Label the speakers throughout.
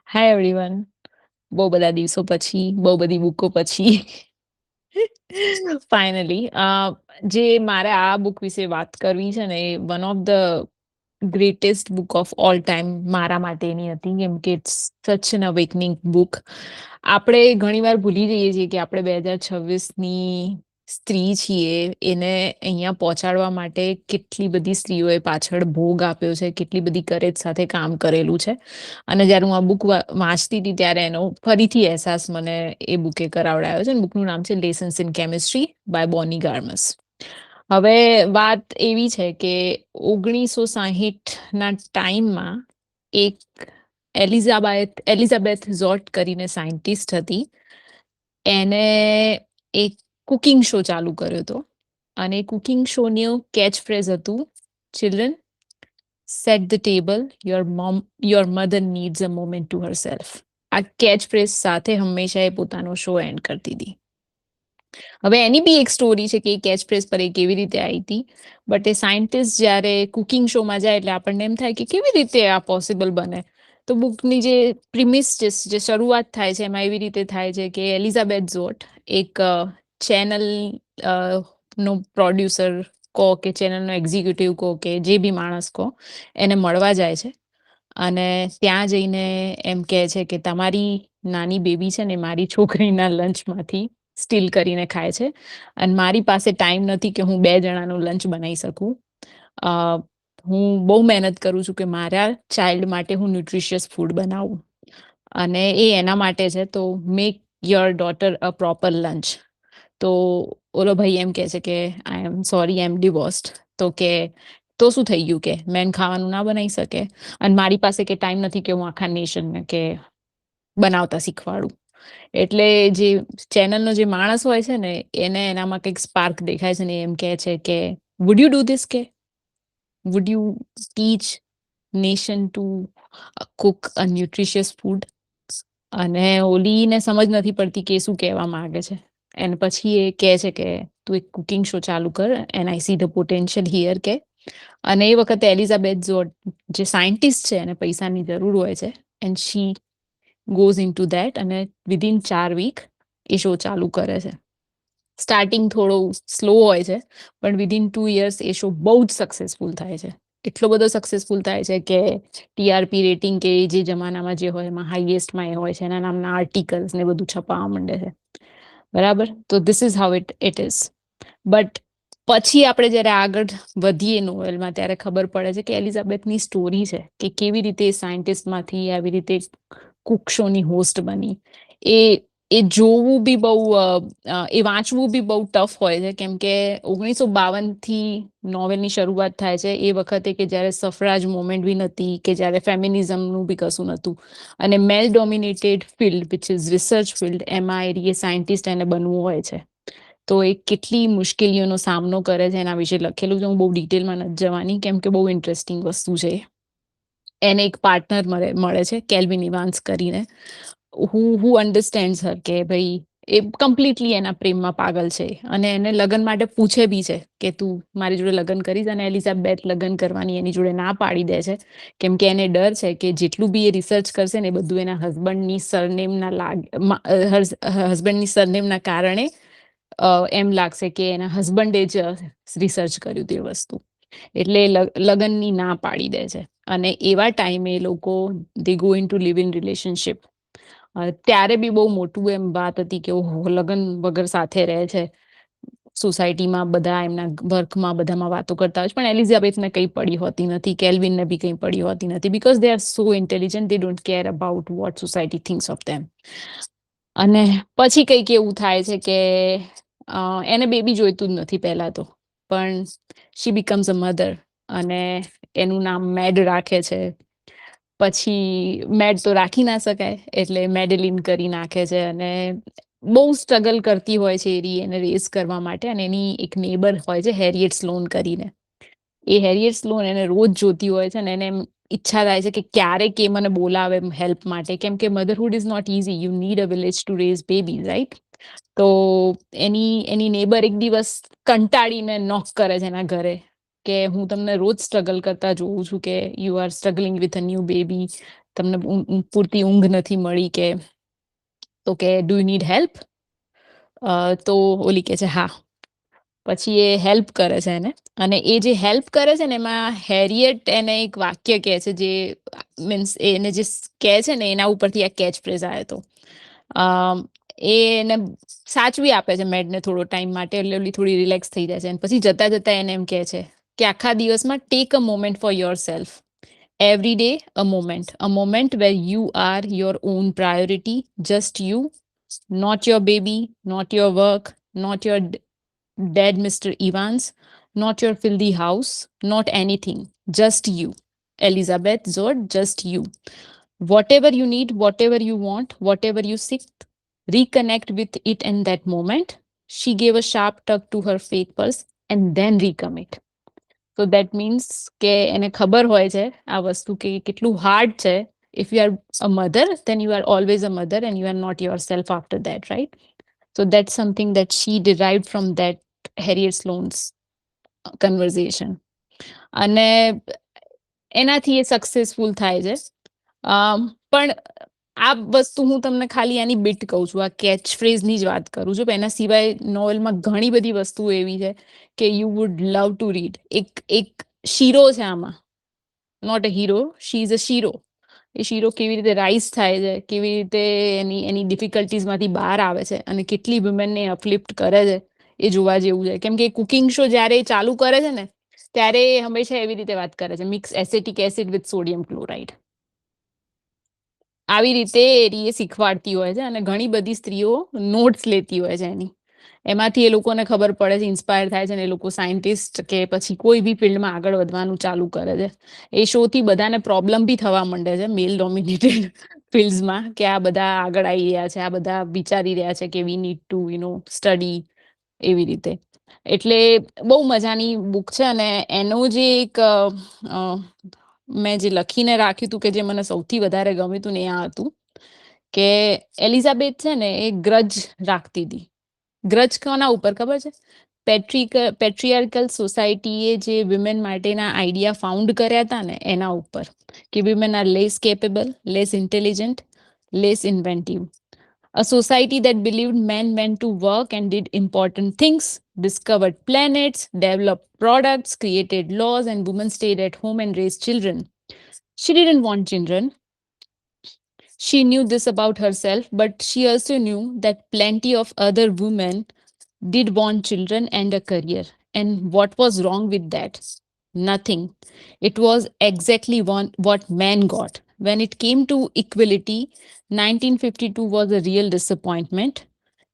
Speaker 1: Hi everyone. બહુ બધા દિવસો પછી, બહુ બધી બુકો પછી ફાઇનલી જે મારે આ બુક વિશે વાત કરવી છે ને, એ one of the greatest book of all time મારા માટેની હતી, કેમ કે ઇટ્સ સચ એન અવેકનિંગ બુક. આપણે ઘણીવાર ભૂલી જઈએ છીએ કે આપણે 2026ની સ્ત્રી છીએ. એને અહીંયા પહોંચાડવા માટે કેટલી બધી સ્ત્રીઓએ પાછળ ભોગ આપ્યો છે, કેટલી બધી કરેજ સાથે કામ કરેલું છે. અને જ્યારે હું આ બુક વાંચતી હતી ત્યારે એનો ફરીથી અહેસાસ મને એ બુકે કરાવડાયો છે. બુકનું નામ છે lessons in chemistry by Bonnie Garmus. હવે વાત એવી છે કે 1960ના ટાઈમમાં એક એલિઝાબેથ ઝોટ કરીને સાયન્ટિસ્ટ હતી. એને એક કુકિંગ શો ચાલુ કર્યો હતો, અને કુકિંગ શોનું કેચ ફ્રેઝ હતું, children set the table, your mother needs a moment to herself. આ કેચ ફ્રેઝ સાથે હંમેશા એ પોતાનો શો એન્ડ કરતી હતી. હવે એની બી એક સ્ટોરી છે કે એ કેચ ફ્રેઝ પર એ કેવી રીતે આવી હતી. બટ એ સાયન્ટિસ્ટ જ્યારે કુકિંગ શોમાં જાય એટલે આપણને એમ થાય કે કેવી રીતે આ પોસિબલ બને. તો બુકની જે પ્રિમિસ જે શરૂઆત થાય છે એમાં એવી રીતે થાય છે કે એલિઝાબેથ ઝોટ એક ચેનલ નો પ્રોડ્યુસર કહો કે ચેનલનો એક્ઝિક્યુટિવ કહો કે જે બી માણસ કહો, એને મળવા જાય છે. અને ત્યાં જઈને એમ કહે છે કે તમારી નાની બેબી છે ને મારી છોકરીના લંચમાંથી સ્ટીલ કરીને ખાય છે, અને મારી પાસે ટાઈમ નથી કે હું 2 જણાનું લંચ બનાવી શકું. હું બહુ મહેનત કરું છું કે મારા ચાઇલ્ડ માટે હું ન્યુટ્રિશિયસ ફૂડ બનાવું, અને એ એના માટે છે. તો make your daughter a proper lunch. તો ઓલો ભાઈ એમ કહે છે કે આઈ એમ સોરી, આઈ એમ ડિવોર્સ્ડ. તો કે તો શું થઈ ગયું, કે મેન ખાવાનું ના બનાવી શકે, અને મારી પાસે કે ટાઈમ નથી કે હું આખા નેશનને કે બનાવતા શીખવાડું. એટલે જે ચેનલનો જે માણસ હોય છે ને, એને એનામાં કંઈક સ્પાર્ક દેખાય છે ને, એમ કહે છે કે વુડ યુ ડુ ધીસ, કે would you teach nation to cook a nutritious food. અને ઓલીને સમજ નથી પડતી કે શું કહેવા માંગે છે. એને પછી એ કહે છે કે તું એક કુકિંગ શો ચાલુ કર, and I see the potential here, કે. અને એ વખતે એલિઝાબેથ ઝોટ જે સાયન્ટિસ્ટ છે એને પૈસાની જરૂર હોય છે, and she goes into that, અને વિધિન 4 વીક એ શો ચાલુ કરે છે. સ્ટાર્ટિંગ થોડો સ્લો હોય છે, પણ વિધિન 2 યર્સ એ શો બહુ જ સક્સેસફુલ થાય છે. એટલો બધો સક્સેસફુલ થાય છે કે ટીઆરપી રેટિંગ કે જે જમાનામાં જે હોય એમાં હાઈએસ્ટમાં એ હોય છે. એના નામના આર્ટિકલ્સ ને બધું છપાવા માંડે છે. બરાબર, તો this is how it is. But પછી આપણે જ્યારે આગળ વધીએ નોવેલમાં, ત્યારે ખબર પડે છે કે એલિઝાબેથની સ્ટોરી છે કે કેવી રીતે સાયન્ટિસ્ટમાંથી આવી રીતે કુક શોની હોસ્ટ બની. એ જોવું બી બહુ, એ વાંચવું બી બહુ ટફ હોય છે, કેમ કે 1952થી નોવેલની શરૂઆત થાય છે. એ વખતે કે જ્યારે સફરાજ મુવમેન્ટ બી નથી, કે જ્યારે ફેમિનિઝમનું બી કશું નહોતું, અને male dominated field which is research field, એમાં એ સાયન્ટિસ્ટ એને બનવું હોય છે. તો એ કેટલી મુશ્કેલીઓનો સામનો કરે છે એના વિશે લખેલું છે. હું બહુ ડિટેલમાં નથી જવાની, કેમ કે બહુ ઇન્ટરેસ્ટિંગ વસ્તુ છે. એને એક પાર્ટનર મળે છે, કેલ્વિન ઇવાન્સ કરીને, હુ અન્ડરસ્ટેન્ડ્સ હર, કે ભાઈ એ કમ્પ્લીટલી એના પ્રેમમાં પાગલ છે, અને એને લગ્ન માટે પૂછે બી છે કે તું મારી જોડે લગ્ન કરીશ. અને એલિઝાબેથ લગ્ન કરવાની એની જોડે ના પાડી દે છે, કેમ કે એને ડર છે કે જેટલું બી એ રિસર્ચ કરશે ને એ બધું એના હસબન્ડની સરનેમના કારણે એમ લાગશે કે એના હસબન્ડે જ રિસર્ચ કર્યું તે વસ્તુ. એટલે લગ્નની ના પાડી દે છે. અને એવા ટાઈમે એ લોકો they go into live in relationship. ત્યારે બી બહુ મોટું એમ વાત હતી કે લગ્ન વગર સાથે રહે છે. સોસાયટીમાં બધા એમના વર્કમાં બધામાં વાતો કરતા હોય છે, પણ એલિઝાબેથને કંઈ પડી હોતી નથી, કેલ્વિનને બી કંઈ પડી હોતી નથી, because they are so intelligent, they don't care about vote society thinks of them. અને પછી કંઈક એવું થાય છે કે એને બેબી જોઈતું જ નથી પહેલા તો, પણ શી બીકમ્સ અ મધર, અને એનું નામ મેડ રાખે છે. પછી મેડ તો રાખી ના શકાય, એટલે મેડેલિન કરી નાખે છે. અને બહુ સ્ટ્રગલ કરતી હોય છે એને રેઝ કરવા માટે. અને એની એક નેબર હોય છે, હેરિયટ સ્લોન કરીને. એ હેરિયટ સ્લોન એને રોજ જોતી હોય છે, અને એને એમ ઈચ્છા થાય છે કે ક્યારેક એ મને બોલાવે હેલ્પ માટે, કેમ કે motherhood is not easy, you need a village to raise baby, right. તો એની નેબર એક દિવસ કંટાળીને નોક કરે છે એના ઘરે, કે હું તમને રોજ સ્ટ્રગલ કરતા જોઉં છું કે you are struggling with a new baby, તમને પૂરતી ઊંઘ નથી મળી કે, તો કે ડુ યુ નીડ હેલ્પ? તો ઓલી કે છે હા. પછી એ હેલ્પ કરે છે એને, અને એ જે હેલ્પ કરે છે ને એમાં હેરિયટ એને એક વાક્ય કહે છે, જે મીન્સ એને જે કહે છે ને એના ઉપરથી આ કેચ ફ્રેઝ આવ્યો હતો. એ એને સાચવી આપે છે મેડને થોડો ટાઈમ માટે, એટલે ઓલી થોડી રિલેક્સ થઈ જાય છે. અને પછી જતા જતા એને એમ કહે છે કે આખા દિવસમાં take a moment for yourself. Every day a moment where you are your own priority, just you, not your baby, not your work, not your dead Mr. Evans, not your filthy house, not anything, just you. Elizabeth Zord, just you. Whatever you need, whatever you want, whatever you seek, reconnect with it in that moment. She gave a sharp tug to her fake pulse and then recommit. So that means કે એને ખબર હોય છે આ વસ્તુ કે કેટલું hard છે. If you are a mother, then you are always a mother and you are not yourself after that, right? So that's something that she derived from that Harriet Sloane's conversation. અને એનાથી એ successful થાય છે. પણ આ વસ્તુ હું તમને ખાલી આની બીટ કહું છું, આ કેચ ફ્રેઝની જ વાત કરું છું. એના સિવાય નોવેલમાં ઘણી બધી વસ્તુઓ એવી છે કે you would love to read. એક શીરો છે આમાં, not a hero, she is a shero. એ શીરો કેવી રીતે રાઇઝ થાય છે, કેવી રીતે એની ડિફિકલ્ટીઝમાંથી બહાર આવે છે, અને કેટલી વુમેનને અપલિફ્ટ કરે છે, એ જોવા જેવું છે. કેમ કે કુકિંગ શો જ્યારે ચાલુ કરે છે ને ત્યારે હંમેશા એવી રીતે વાત કરે છે, mix acetic acid with sodium chloride. આવી રીતે એ શીખવાડતી હોય છે, અને ઘણી બધી સ્ત્રીઓ નોટ્સ લેતી હોય છે એની. એમાંથી એ લોકોને ખબર પડે છે, ઇન્સ્પાયર થાય છે, ને એ લોકો સાયન્ટિસ્ટ કે પછી કોઈ બી ફિલ્ડમાં આગળ વધવાનું ચાલુ કરે છે. એ શોથી બધાને પ્રોબ્લેમ બી થવા માંડે છે મેલ ડોમિનેટેડ ફિલ્ડ્સમાં, કે આ બધા આગળ આવી રહ્યા છે, આ બધા વિચારી રહ્યા છે કે વી નીડ ટુ સ્ટડી, એવી રીતે. એટલે બહુ મજાની બુક છે. અને એનું જે એક મેં જે લખીને રાખ્યું હતું કે જે મને સૌથી વધારે ગમ્યું હતું ને આ હતું કે એલિઝાબેથ છે ને એ ગ્રજ રાખતી હતી. ગ્રજ કોના ઉપર ખબર છે? પેટ્રિયાર્કલ સોસાયટીએ જે વિમેન માટેના આઈડિયા ફાઉન્ડ કર્યા હતા ને એના ઉપર, કે women are less capable, less intelligent, less inventive. A society that believed men went to work and did important things, discovered planets, developed products, created laws, and women stayed at home and raised children. She didn't want children. She knew this about herself, but she also knew that plenty of other women did want children and a career. And what was wrong with that? Nothing. It was exactly what men got. When it came to equality, 1952 was a real disappointment.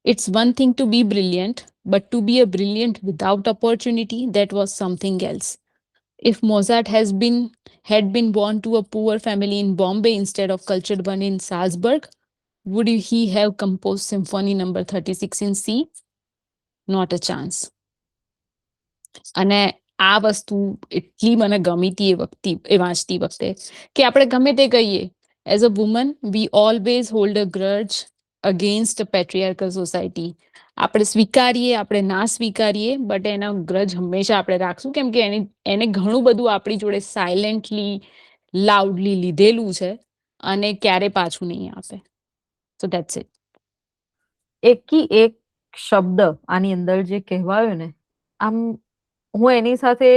Speaker 1: It's one thing to be brilliant, but to be a brilliant without opportunity, that was something else. If Mozart had been born to a poor family in Bombay instead of cultured one in Salzburg, would he have composed Symphony number 36 in C? Not a chance. અને આ વસ્તુ એટલી મને ગમી હતી એ વાંચતી વખતે, કે આપણે ગમે તે કહીએ, as a woman we always hold a grudge against a patriarchal society. આપણે સ્વીકારીએ, આપણે ના સ્વીકારીએ, બટ એના ગ્રજ હંમેશા આપણે રાખશું, કેમ કે એને ઘણું બધું આપણી જોડે સાયલેન્ટલી, લાઉડલી લીધેલું છે, અને ક્યારે પાછું નહીં આપે. સો ધેટ્સ ઇટ.
Speaker 2: એકી એક શબ્દ આની અંદર જે કહેવાયો ને, આમ હું એની સાથે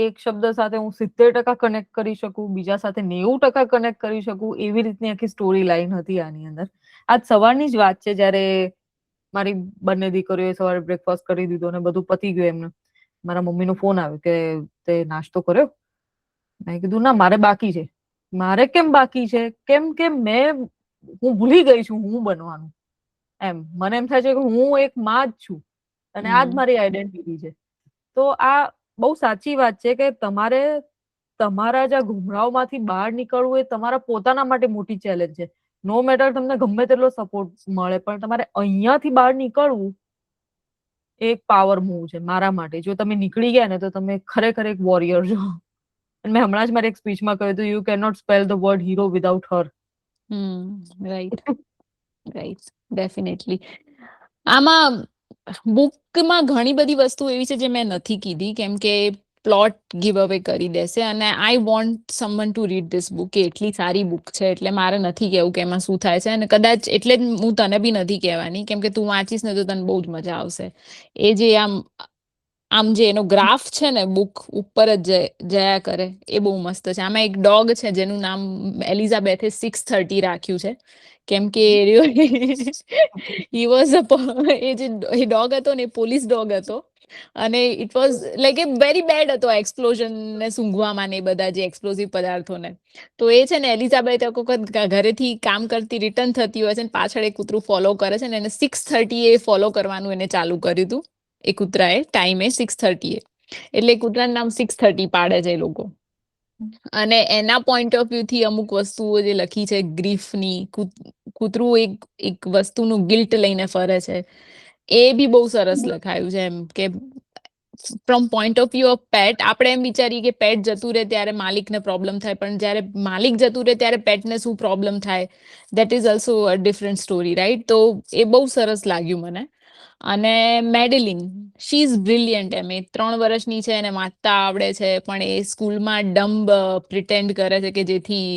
Speaker 2: એક શબ્દ સાથે હું 70% કનેક્ટ કરી શકું, બીજા સાથે 90% કનેક્ટ કરી શકું, એવી રીતની આખી સ્ટોરી લાઈન હતી આની અંદર. આજ સવારની જ વાત છે, જ્યારે મારી બંને દીકરીઓએ સવારે બ્રેકફાસ્ટ કરી દીધો અને બધું પતી ગયું એમને. મારા મમ્મીનો ફોન આવ્યો કે તે નાસ્તો કર્યો? મેં કીધું ના, મારે બાકી છે. મારે કેમ બાકી છે? કેમ કે હું ભૂલી ગઈ છું હું બનવાનું. એમ મને એમ થાય છે કે હું એક માં જ છું અને આ જ મારી આઈડેન્ટિટી છે. તો આ બહુ સાચી વાત છે કે તમારે તમારા જ ગુમરાઓમાંથી બહાર નીકળવું એ તમારા પોતાના માટે મોટી ચેલેન્જ છે. નો મેટર તમને ગમે તેટલો સપોર્ટ મળે, પણ તમારે અહીંયાથી બહાર નીકળવું એક પાવર મૂવ છે મારા માટે. જો તમે નીકળી ગયા ને તો તમે ખરેખર એક વોરિયર છો. મેં હમણાં જ મારી એક સ્પીચમાં કહ્યું હતું, you can not spell the word hero without her.
Speaker 1: Right, right, definitely. આમાં બુકમાં ઘણી બધી વસ્તુ એવી છે જે મેં નથી કીધી, કેમ કે પ્લોટ ગીવ અવે કરી દેશે. અને I want someone to read this book, કે એટલી સારી બુક છે એટલે મારે નથી કહેવું કે એમાં શું થાય છે. અને કદાચ એટલે જ હું તને બી નથી કહેવાની, કેમ કે તું વાંચીશ ને તો તને બહુ જ મજા આવશે. એ જે આમ જે એનો ગ્રાફ છે ને બુક ઉપર જ જયા કરે, એ બહુ મસ્ત છે. આમાં એક ડોગ છે જેનું નામ એલિઝાબેથે 630 રાખ્યું છે, કેમ કે હી વોઝ એ જે ડોગ હતો ને, પોલીસ ડોગ હતો. અને it was like A very bad હતો એક્સપ્લોઝન ને સૂંઘવામાં ને એ બધા જે એક્સપ્લોઝિવ પદાર્થોને. તો એ છે ને એલિઝાબેથ એક વખત ઘરેથી કામ કરતી રિટર્ન થતી હોય છે ને પાછળ એક કૂતરું ફોલો કરે છે ને એને 630 એ ફોલો કરવાનું એને ચાલુ કર્યું હતું. એ કૂતરાએ ટાઈમે 630 એટલે કૂતરાનું નામ 630 પાડે છે એ લોકો. અને એના પોઈન્ટ ઓફ વ્યૂ થી અમુક વસ્તુઓ જે લખી છે ગ્રીફની, કૂતરું એક વસ્તુનું ગિલ્ટ લઈને ફરે છે, એ બી બહુ સરસ લખાયું છે. એમ કે from point of view of pet, આપણે એમ વિચારીએ કે પેટ જતું રહે ત્યારે માલિકને પ્રોબ્લેમ થાય, પણ જ્યારે માલિક જતું રહે ત્યારે પેટને શું પ્રોબ્લેમ થાય, that is also a different story, right? તો એ બહુ સરસ લાગ્યું મને. અને મેડેલિન, શી ઇઝ બ્રિલિયન્ટ. એમ એ 3 વર્ષની છે, એને વાંચતા આવડે છે, પણ એ સ્કૂલમાં ડમ્બ પ્રિટેન્ડ કરે છે કે જેથી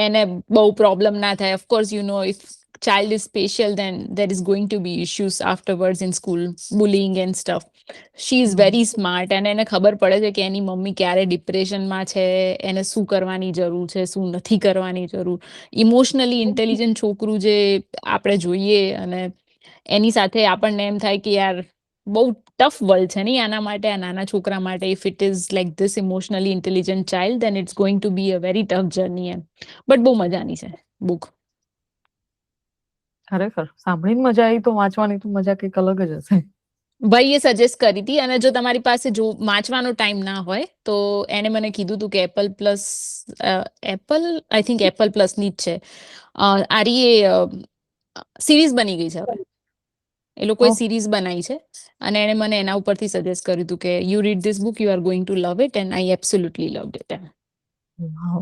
Speaker 1: એને બહુ પ્રોબ્લેમ ના થાય. Of course you know, if child is special, then there is going to be issues afterwards in school, bullying and stuff. She is very smart, અને એને ખબર પડે છે કે એની મમ્મી ક્યારે ડિપ્રેશનમાં છે, એને શું કરવાની જરૂર છે, શું નથી કરવાની જરૂર. ઇમોશનલી ઇન્ટેલિજન્ટ છોકરું જે આપણે જોઈએ, અને એની સાથે આપણને એમ થાય કે યાર બહુ ટફ વર્લ્ડ છે નહીં આના માટે, આ નાના છોકરા માટે. If it is like this emotionally intelligent child, then it's going to be a very tough journey એમ. બટ બહુ મજાની છે બુક.
Speaker 2: ખરેખર સાંભળીને મજા આવી, તો વાંચવાની તો મજા કંઈક અલગ જ હશે.
Speaker 1: ભાઈએ સજેસ્ટ કરી હતી, અને જો તમારી પાસે જો વાંચવાનો ટાઈમ ના હોય તો એને મને કીધું હતું કે Apple plus, I think Apple પ્લસની જ છે. આરી એ સિરીઝ બની ગઈ છે હવે. એ લોકોએ સિરીઝ બનાવી છે, અને એણે મને એના ઉપરથી સજેસ્ટ કર્યું હતું કે you read this book, you are going to love it, and I absolutely loved it.
Speaker 2: Vav.